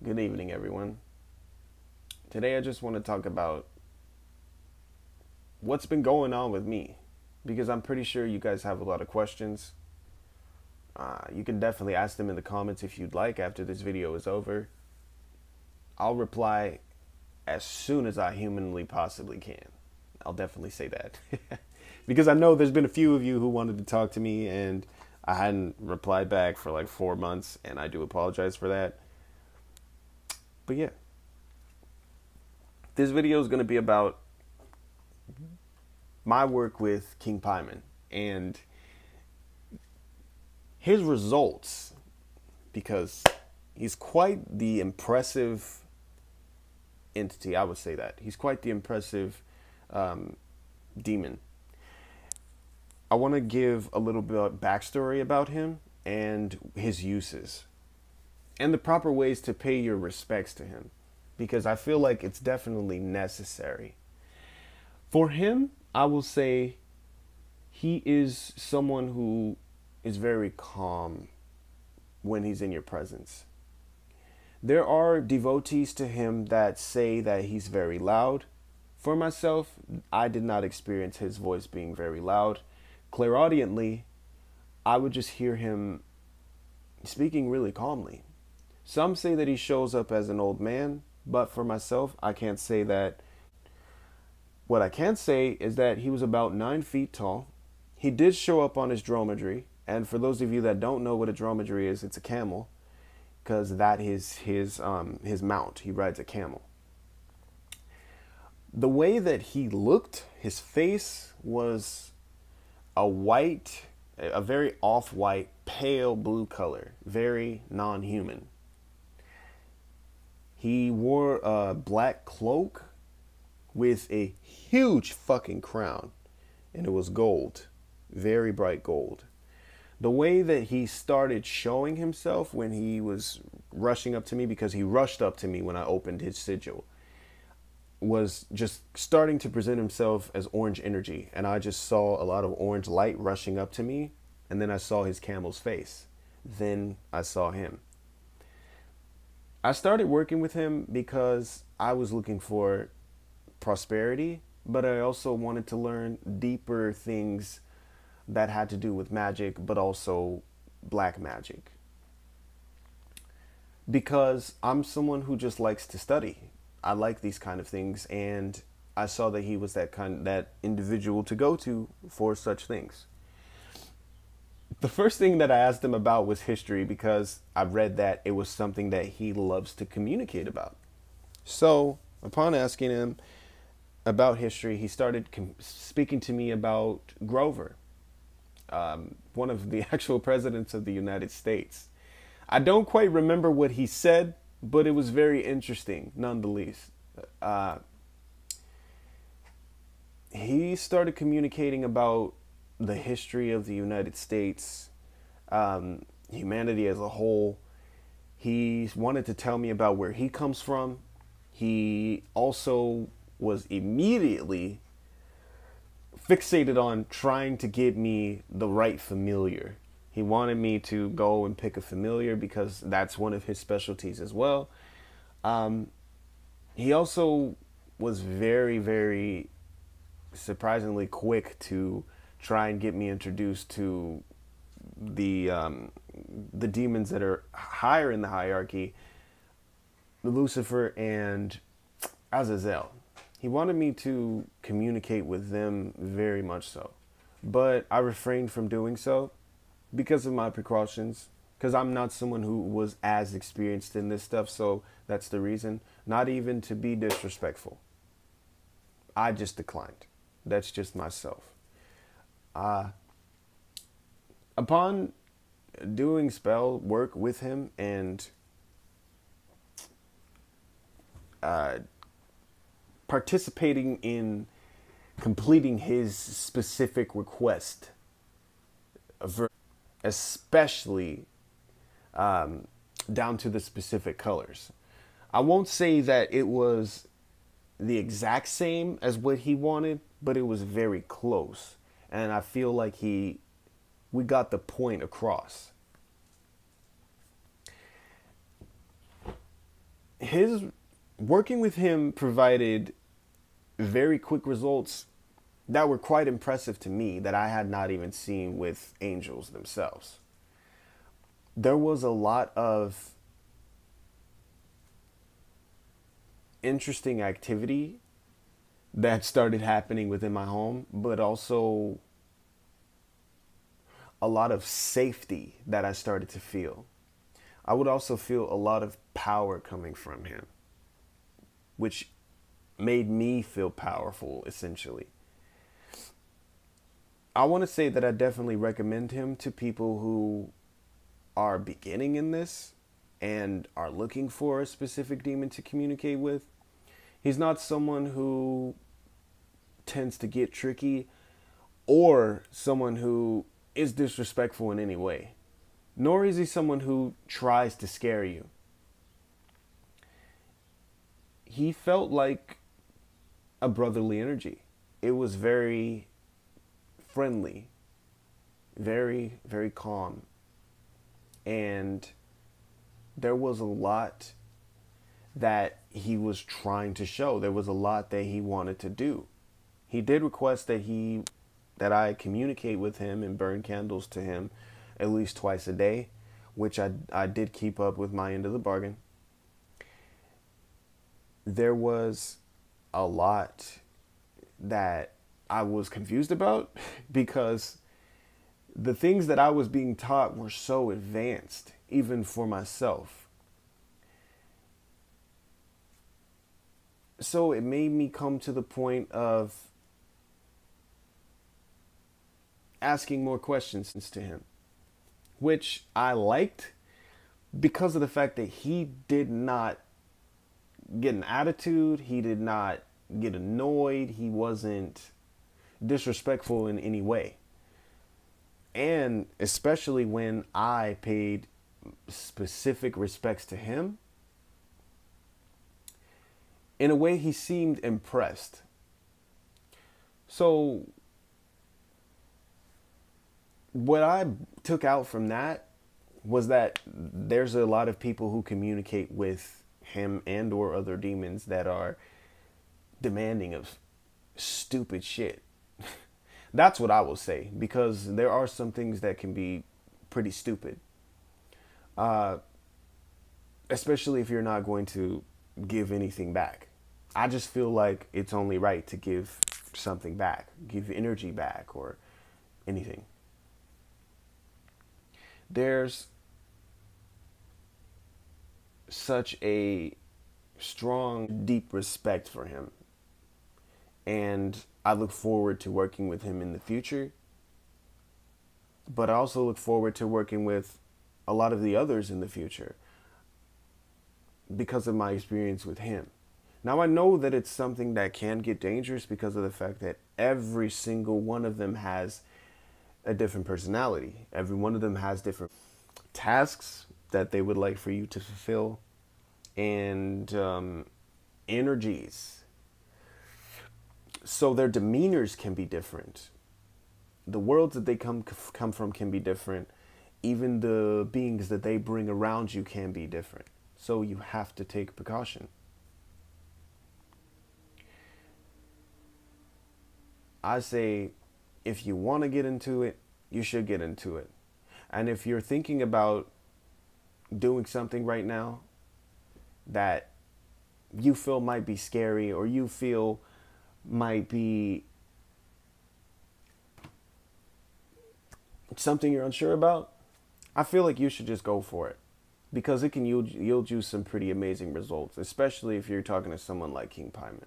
Good evening, everyone. Today I just want to talk about what's been going on with me because I'm pretty sure you guys have a lot of questions. You can definitely ask them in the comments if you'd like after this video is over. I'll reply as soon as I humanly possibly can. I'll definitely say that. Because I know there's been a few of you who wanted to talk to me and I hadn't replied back for like 4 months, and I do apologize for that. But yeah, this video is going to be about my work with King PAIMON and his results, because he's quite the impressive entity. I would say that he's quite the impressive demon. I want to give a little bit of backstory about him and his uses and the proper ways to pay your respects to him, because I feel like it's definitely necessary. For him, I will say he is someone who is very calm when he's in your presence. There are devotees to him that say that he's very loud. For myself, I did not experience his voice being very loud. Clairaudiently, I would just hear him speaking really calmly. Some say that he shows up as an old man, but for myself, I can't say that. What I can say is that he was about 9 feet tall. He did show up on his dromedary, and for those of you that don't know what a dromedary is, it's a camel, because that is his mount. He rides a camel. The way that he looked, his face was a very off-white, pale blue color, very non-human. He wore a black cloak with a huge fucking crown, and it was gold, very bright gold. The way that he started showing himself when he was rushing up to me, because he rushed up to me when I opened his sigil, was just starting to present himself as orange energy, and I just saw a lot of orange light rushing up to me, and then I saw his camel's face. Then I saw him. I started working with him because I was looking for prosperity, but I also wanted to learn deeper things that had to do with magic, but also black magic. Because I'm someone who just likes to study. I like these kind of things, and I saw that he was that individual to go to for such things. The first thing that I asked him about was history, because I read that it was something that he loves to communicate about. So upon asking him about history, he started speaking to me about Grover, one of the actual presidents of the United States. I don't quite remember what he said, but it was very interesting nonetheless. He started communicating about the history of the United States, humanity as a whole. He wanted to tell me about where he comes from. He also was immediately fixated on trying to get me the right familiar. He wanted me to go and pick a familiar because that's one of his specialties as well. He also was very, very surprisingly quick to try and get me introduced to the demons that are higher in the hierarchy, Lucifer and Azazel. He wanted me to communicate with them very much so, but I refrained from doing so because of my precautions, because I'm not someone who was as experienced in this stuff. So that's the reason. Not even to be disrespectful, I just declined. That's just myself. Upon doing spell work with him and participating in completing his specific request, especially down to the specific colors. I won't say that it was the exact same as what he wanted, but it was very close. And I feel like we got the point across. his working with him provided very quick results that were quite impressive to me that I had not even seen with angels themselves. There was a lot of interesting activity that started happening within my home, but also a lot of safety that I started to feel. I would also feel a lot of power coming from him, which made me feel powerful, essentially. I want to say that I definitely recommend him to people who are beginning in this and are looking for a specific demon to communicate with. He's not someone who tends to get tricky or someone who is disrespectful in any way. Nor is he someone who tries to scare you. He felt like a brotherly energy. It was very friendly, very, very calm. And there was a lot that he was trying to show. There was a lot that he wanted to do. He did request that I communicate with him and burn candles to him at least twice a day, which I did keep up with my end of the bargain. There was a lot that I was confused about because the things that I was being taught were so advanced, even for myself. So it made me come to the point of asking more questions to him, which I liked because of the fact that he did not get an attitude. He did not get annoyed. He wasn't disrespectful in any way. And especially when I paid specific respects to him, in a way he seemed impressed. So what I took out from that was that there's a lot of people who communicate with him and or other demons that are demanding of stupid shit. That's what I will say, because there are some things that can be pretty stupid. Especially if you're not going to give anything back. I just feel like it's only right to give something back, give energy back or anything. There's such a strong, deep respect for him. And I look forward to working with him in the future. But I also look forward to working with a lot of the others in the future because of my experience with him. Now, I know that it's something that can get dangerous because of the fact that every single one of them has a different personality. Every one of them has different tasks that they would like for you to fulfill and energies. So their demeanors can be different. The worlds that they come from can be different. Even the beings that they bring around you can be different. So you have to take precaution. I say, if you want to get into it, you should get into it. And if you're thinking about doing something right now that you feel might be scary or you feel might be something you're unsure about, I feel like you should just go for it, because it can yield you some pretty amazing results, especially if you're talking to someone like King PAIMON.